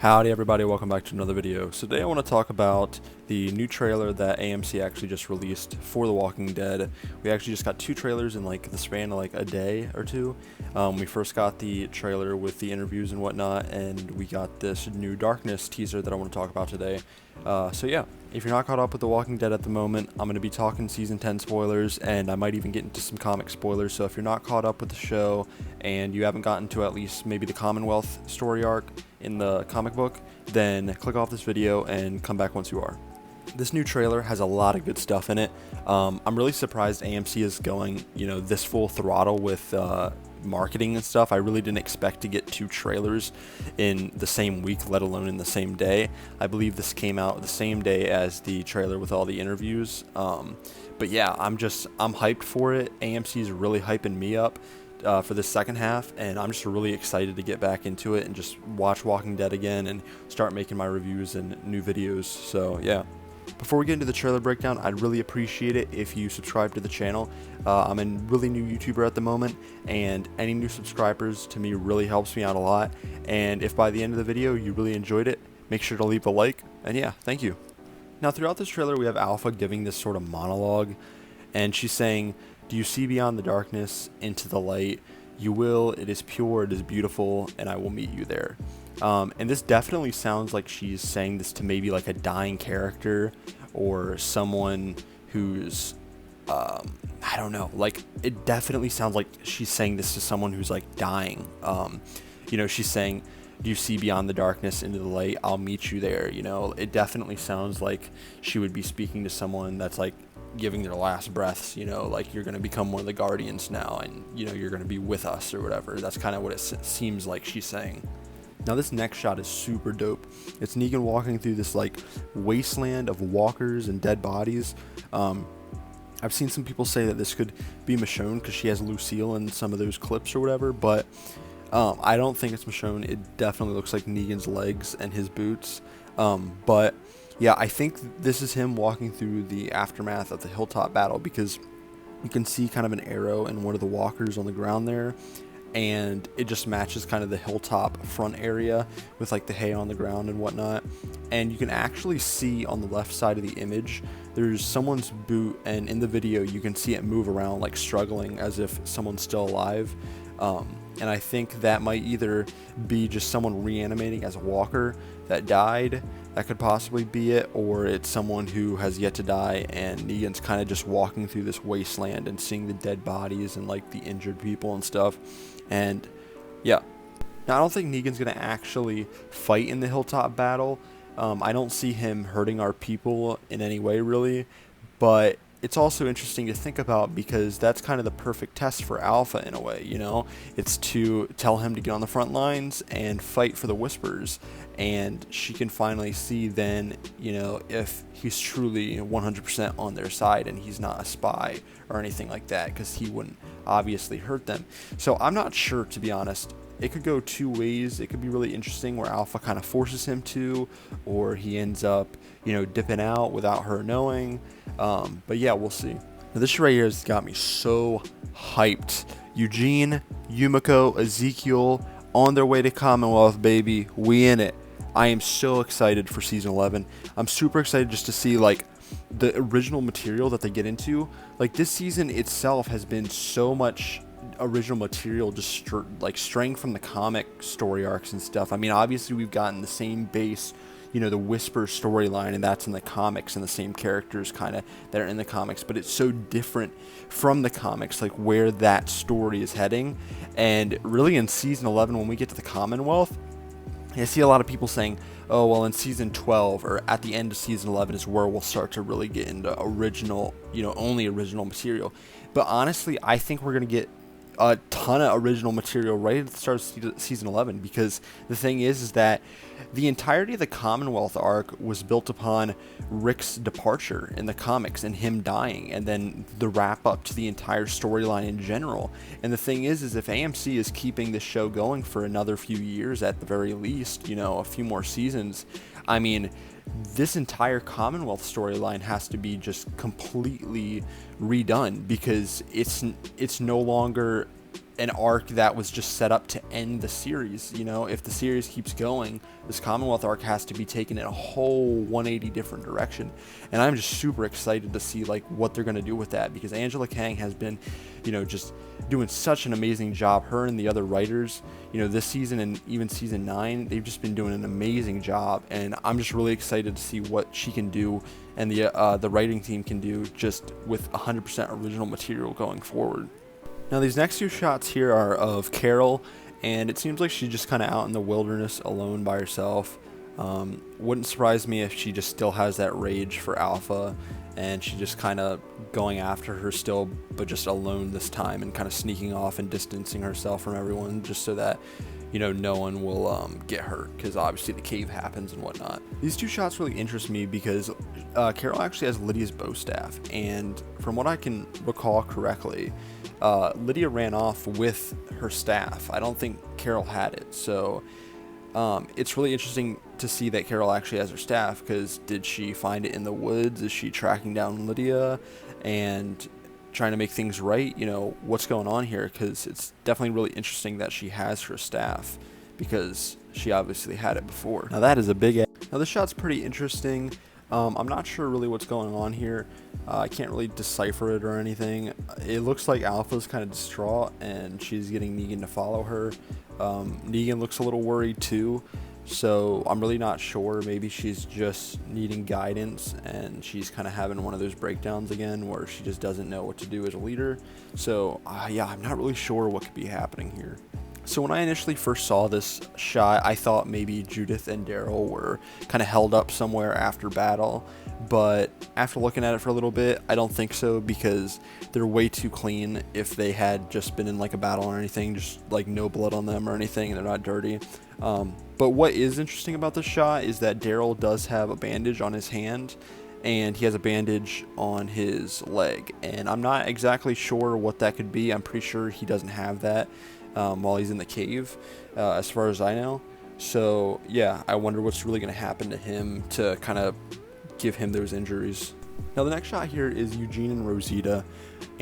Howdy everybody, welcome back to another video. So today I want to talk about the new trailer that AMC actually just released for The Walking Dead. We actually just got two trailers in like the span of like a day or two. We first got the trailer with the interviews and whatnot, and we got this new Darkness teaser that I want to talk about today. So yeah, if you're not caught up with The Walking Dead at the moment, I'm going to be talking season 10 spoilers, and I might even get into some comic spoilers. So if you're not caught up with the show and you haven't gotten to at least maybe the Commonwealth story arc in the comic book, then click off this video and come back once you are. This new trailer has a lot of good stuff in it. I'm really surprised AMC is going, this full throttle with marketing and stuff. I really didn't expect to get two trailers in the same week, let alone in the same day. I believe this came out the same day as the trailer with all the interviews. But yeah, I'm hyped for it. AMC is really hyping me up for the second half, and I'm just really excited to get back into it and just watch Walking Dead again and start making my reviews and new videos. So yeah. Before we get into the trailer breakdown, I'd really appreciate it if you subscribe to the channel. I'm a really new YouTuber at the moment, and any new subscribers to me really helps me out a lot. And if by the end of the video you really enjoyed it, make sure to leave a like, and yeah, thank you. Now throughout this trailer we have Alpha giving this sort of monologue, and she's saying, "Do you see beyond the darkness into the light? You will, it is pure, it is beautiful, and I will meet you there." And this definitely sounds like she's saying this to maybe like a dying character or someone who's, I don't know, like it definitely sounds like she's saying this to someone who's like dying. She's saying, "Do you see beyond the darkness into the light? I'll meet you there." It definitely sounds like she would be speaking to someone that's like giving their last breaths, like you're going to become one of the guardians now, and you're going to be with us or whatever. That's kind of what it seems like she's saying. Now this next shot is super dope. It's Negan walking through this like wasteland of walkers and dead bodies. I've seen some people say that this could be Michonne because she has Lucille in some of those clips or whatever, but I don't think it's Michonne. It definitely looks like Negan's legs and his boots. But yeah, I think this is him walking through the aftermath of the Hilltop battle, because you can see kind of an arrow in one of the walkers on the ground there, and it just matches kind of the hilltop front area with like the hay on the ground and whatnot. And you can actually see on the left side of the image there's someone's boot, and in the video you can see it move around like struggling as if someone's still alive. And I think that might either be just someone reanimating as a walker that died, that could possibly be it, or it's someone who has yet to die and Negan's kind of just walking through this wasteland and seeing the dead bodies and like the injured people and stuff. And yeah, now I don't think Negan's gonna actually fight in the Hilltop battle. I don't see him hurting our people in any way really, but it's also interesting to think about because that's kind of the perfect test for Alpha in a way, It's to tell him to get on the front lines and fight for the Whispers, and she can finally see then, if he's truly 100% on their side and he's not a spy or anything like that, because he wouldn't obviously hurt them. So I'm not sure, to be honest. It could go two ways. It could be really interesting where Alpha kind of forces him to, or he ends up, dipping out without her knowing. But yeah, we'll see. Now this right here has got me so hyped. Eugene, Yumiko, Ezekiel on their way to Commonwealth, baby. We in it. I am so excited for season 11. I'm super excited just to see like the original material that they get into. Like this season itself has been so much original material, just like straying from the comic story arcs and stuff. I mean, obviously we've gotten the same base, the Whisper storyline, and that's in the comics, and the same characters kind of that are in the comics, but it's so different from the comics, like where that story is heading. And really in season 11, when we get to the Commonwealth, I see a lot of people saying, oh, well, in season 12 or at the end of season 11 is where we'll start to really get into original, only original material. But honestly, I think we're going to get a ton of original material right at the start of season 11, because the thing is that the entirety of the Commonwealth arc was built upon Rick's departure in the comics and him dying, and then the wrap up to the entire storyline in general. And the thing is if AMC is keeping this show going for another few years at the very least, a few more seasons, I mean, this entire Commonwealth storyline has to be just completely redone, because it's no longer an arc that was just set up to end the series. You know, if the series keeps going, this Commonwealth arc has to be taken in a whole 180 different direction, and I'm just super excited to see like what they're going to do with that, because Angela Kang has been, you know, just doing such an amazing job. Her and the other writers, you know, this season and even season 9, they've just been doing an amazing job, and I'm just really excited to see what she can do and the writing team can do just with 100% original material going forward. Now these next two shots here are of Carol, and it seems like she's just kind of out in the wilderness alone by herself. Wouldn't surprise me if she just still has that rage for Alpha, and she's just kind of going after her still, but just alone this time, and kind of sneaking off and distancing herself from everyone just so that, you know, no one will get hurt, because obviously the cave happens and whatnot. These two shots really interest me because Carol actually has Lydia's bow staff, and from what I can recall correctly, Lydia ran off with her staff. I don't think Carol had it, so it's really interesting to see that Carol actually has her staff, because did she find it in the woods? Is she tracking down Lydia and trying to make things right? You know, what's going on here? Because it's definitely really interesting that she has her staff, because she obviously had it before. Now that is a big now this shot's pretty interesting. I'm not sure really what's going on here. I can't really decipher it or anything. It looks like Alpha's kind of distraught and she's getting Negan to follow her. Negan looks a little worried too, so I'm really not sure. Maybe she's just needing guidance and she's kind of having one of those breakdowns again where she just doesn't know what to do as a leader. So yeah, I'm not really sure what could be happening here. So when I initially first saw this shot, I thought maybe Judith and Daryl were kind of held up somewhere after battle, but after looking at it for a little bit, I don't think so, because they're way too clean. If they had just been in like a battle or anything, just like no blood on them or anything, and they're not dirty. But what is interesting about this shot is that Daryl does have a bandage on his hand, and he has a bandage on his leg, and I'm not exactly sure what that could be. I'm pretty sure he doesn't have that while he's in the cave, as far as I know. So yeah, I wonder what's really going to happen to him to kind of give him those injuries. Now the next shot here is Eugene and Rosita,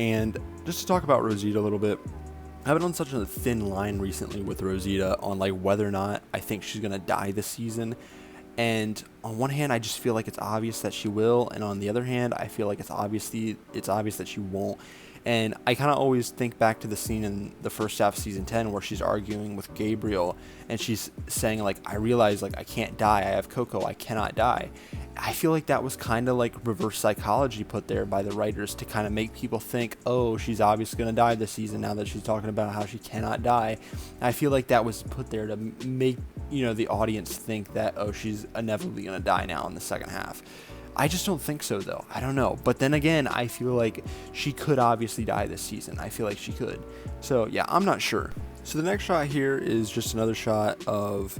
and just to talk about Rosita a little bit, I've been on such a thin line recently with Rosita on like whether or not I think she's going to die this season. And on one hand, I just feel like it's obvious that she will, and on the other hand, I feel like it's obvious that she won't. And I kind of always think back to the scene in the first half of season 10 where she's arguing with Gabriel, and she's saying like, I realize like I can't die, I have Coco, I cannot die. I feel like that was kind of like reverse psychology put there by the writers to kind of make people think, oh, she's obviously going to die this season now that she's talking about how she cannot die. I feel like that was put there to make, you know, the audience think that, oh, she's inevitably going to die now in the second half. I just don't think so, though. I don't know. But then again, I feel like she could obviously die this season. I feel like she could. So, yeah, I'm not sure. So the next shot here is just another shot of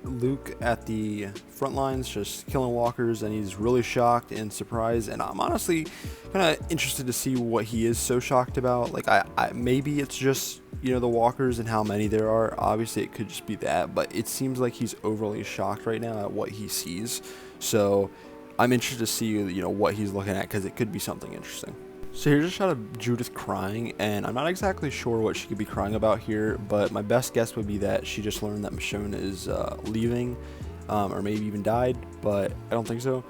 Luke at the front lines just killing walkers, and he's really shocked and surprised, and I'm honestly kind of interested to see what he is so shocked about. Like, I maybe it's just, you know, the walkers and how many there are. Obviously it could just be that, but it seems like he's overly shocked right now at what he sees. So I'm interested to see, you know, what he's looking at, because it could be something interesting. So here's a shot of Judith crying, and I'm not exactly sure what she could be crying about here, but my best guess would be that she just learned that Michonne is leaving, or maybe even died, but I don't think so.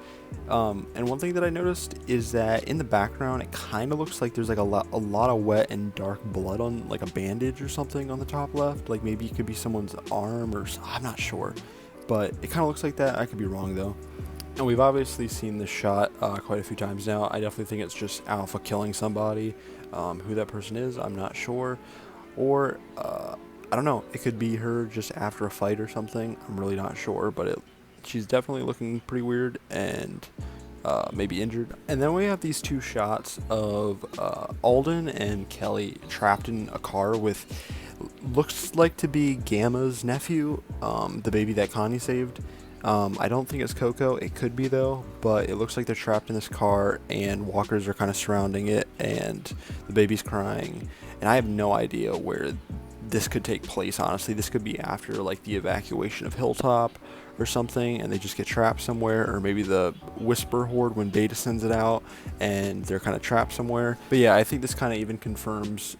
And one thing that I noticed is that in the background, it kind of looks like there's like a lot of wet and dark blood on like a bandage or something on the top left. Like maybe it could be someone's arm, or I'm not sure, but it kind of looks like that. I could be wrong though. And we've obviously seen this shot quite a few times now. I definitely think it's just Alpha killing somebody. Who that person is, I'm not sure. Or, I don't know, it could be her just after a fight or something. I'm really not sure, but she's definitely looking pretty weird and maybe injured. And then we have these two shots of Alden and Kelly trapped in a car with looks like to be Gamma's nephew, the baby that Connie saved. I don't think it's Coco. It could be though, but it looks like they're trapped in this car and walkers are kind of surrounding it and the baby's crying, and I have no idea where this could take place. Honestly, this could be after like the evacuation of Hilltop or something, and they just get trapped somewhere, or maybe the Whisper Horde when Beta sends it out and they're kind of trapped somewhere. But yeah, I think this kind of even confirms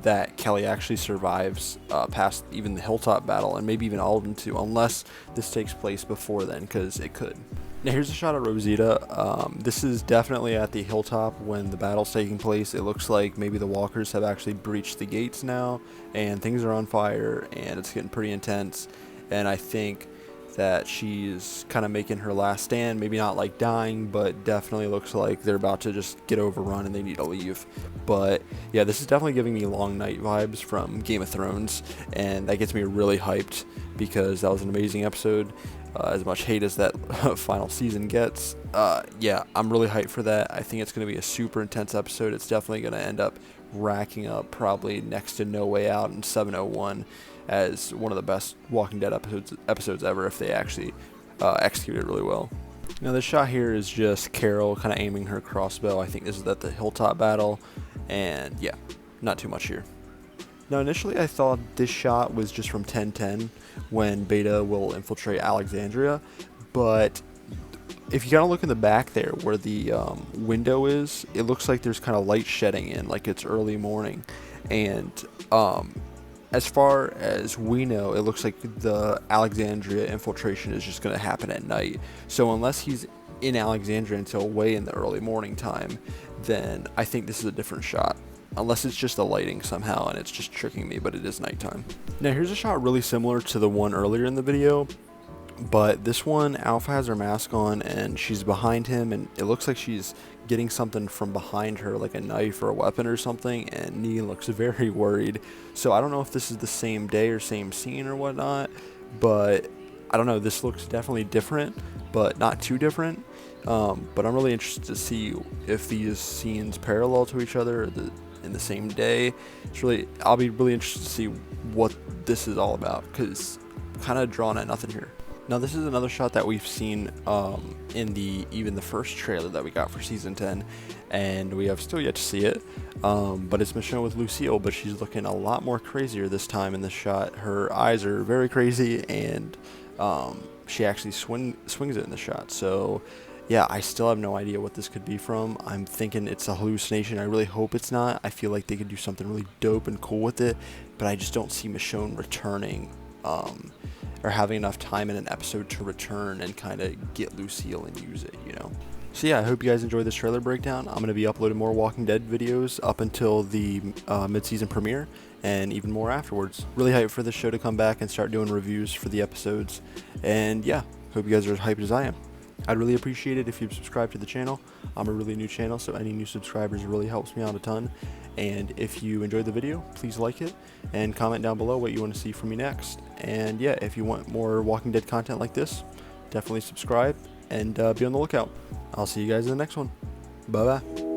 that Kelly actually survives past even the Hilltop battle, and maybe even Alden too, unless this takes place before then, because it could. Now here's a shot of Rosita. This is definitely at the Hilltop when the battle's taking place. It looks like maybe the walkers have actually breached the gates now, and things are on fire, and it's getting pretty intense. And I think that she's kind of making her last stand, maybe not like dying, but definitely looks like they're about to just get overrun and they need to leave. But yeah, this is definitely giving me Long Night vibes from Game of Thrones, and that gets me really hyped because that was an amazing episode. As much hate as that final season gets, yeah, I'm really hyped for that. I think it's going to be a super intense episode. It's definitely going to end up racking up probably next to No Way Out and 701 as one of the best Walking Dead episodes ever if they actually execute it really well. Now this shot here is just Carol kind of aiming her crossbow. I think this is at the Hilltop battle, and yeah, not too much here. Now initially I thought this shot was just from 1010 when Beta will infiltrate Alexandria, but if you kind of look in the back there where the window is, it looks like there's kind of light shedding in, like it's early morning. And as far as we know, it looks like the Alexandria infiltration is just going to happen at night. So unless he's in Alexandria until way in the early morning time, then I think this is a different shot. Unless it's just the lighting somehow and it's just tricking me, but it is nighttime. Now here's a shot really similar to the one earlier in the video, but this one, Alpha has her mask on and she's behind him, and it looks like she's getting something from behind her, like a knife or a weapon or something, and Negan looks very worried. So I don't know if this is the same day or same scene or whatnot, but I don't know, this looks definitely different, but not too different. But I'm really interested to see if these scenes parallel to each other or in the same day. I'll be really interested to see what this is all about, because kind of drawn at nothing here. Now this is another shot that we've seen in even the first trailer that we got for season 10, and we have still yet to see it, but it's Michonne with Lucille, but she's looking a lot more crazier this time in this shot. Her eyes are very crazy, and she actually swings it in the shot. So yeah, I still have no idea what this could be from. I'm thinking it's a hallucination. I really hope it's not. I feel like they could do something really dope and cool with it, but I just don't see Michonne returning or having enough time in an episode to return and kind of get Lucille and use it, you know? So yeah, I hope you guys enjoyed this trailer breakdown. I'm going to be uploading more Walking Dead videos up until the mid-season premiere, and even more afterwards. Really hyped for this show to come back and start doing reviews for the episodes. And yeah, hope you guys are as hyped as I am. I'd really appreciate it if you subscribe to the channel. I'm a really new channel, so any new subscribers really helps me out a ton. And if you enjoyed the video, please like it and comment down below what you want to see from me next. And yeah, if you want more Walking Dead content like this, definitely subscribe and be on the lookout. I'll see you guys in the next one. Bye bye.